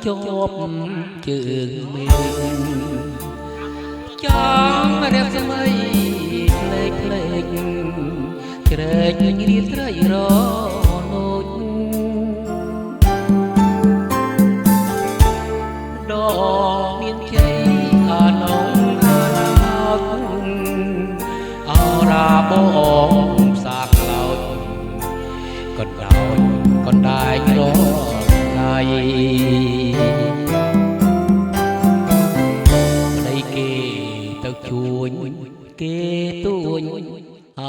ជាប់ជើងមេចង់រៀបស្មៃផ្លេកផ្លេកជ្រែករៀបស្រីរនោចដកមានជ័យអានងអាណោចអរាបងសាក្លោចកណ្ដោចកណ្ដាយរថ្ងៃប្តីគេទៅជួញគេទួញអា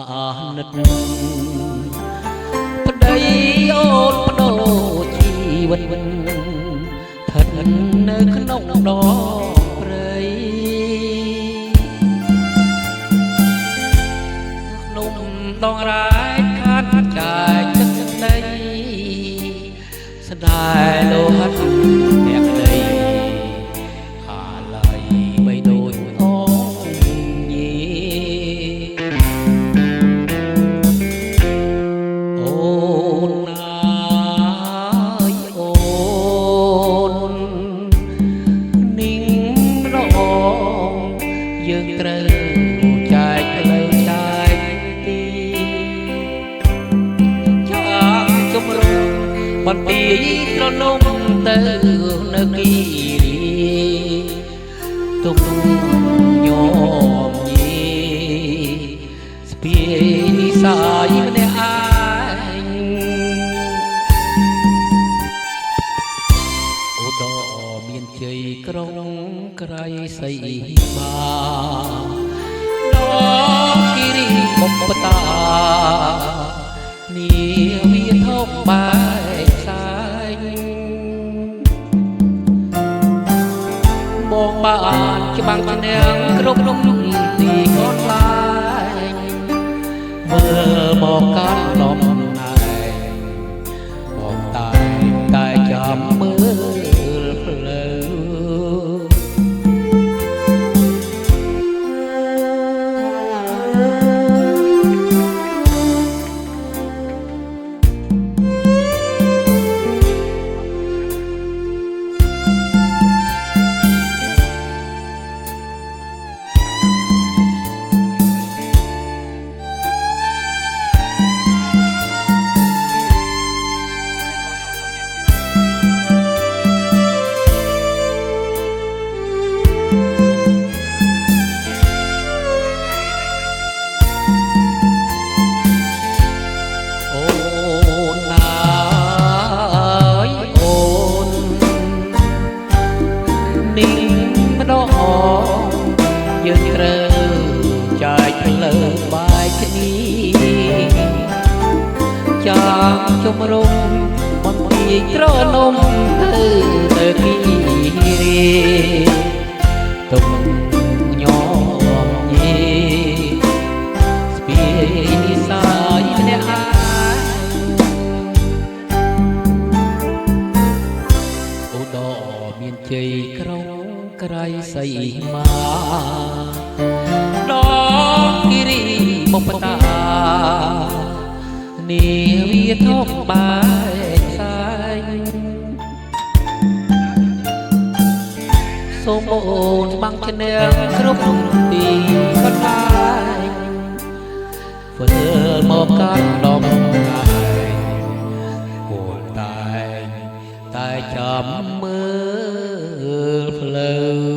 ណិតប្តីអូនបដូរជីវិតស្ថិតនៅក្នុងដងព្រៃក្នុងដងរាយខាត់ចាយទឹកដីស្ដាយលោហិតអ្នកដីខាឡៃបីដូចអូនញីអូនណាយអូននីងរងយើងត្រូវចែកផ្លូវចែកទីចាជំរុំបន្ទាយត្រនំទៅនៅគិរីទុំញោមញីស្ពាយនិសាយម្នាក់ឯងអូដមានជ័យក្រុងក្រៃសីបាដគិរីបុព្វតានាវាធំបាយផ្សាយបងបានច្បាំងឈ្នះគ្រប់ទីកន្លែងមើលមកកាន់លំណែបងតែចាំមើលផ្លូវយើងត្រូវចែកផ្លូវបាយគ្នាចាងជំរុំបន្ទាយត្រនំទៅគិរីទុំញោមញីស្ពាយនិសាយម្នាក់ឯងអូដមានជ័យក្រុងក្រៃសីមាដងគិរីបុព្វតានាវាធំបាយផ្សាយសូមអូនបាំងឈ្នះគ្រប់ទីកន្លែងធ្វើមកកាន់ដំណើរអូនតែចាំមើលផ្លូវ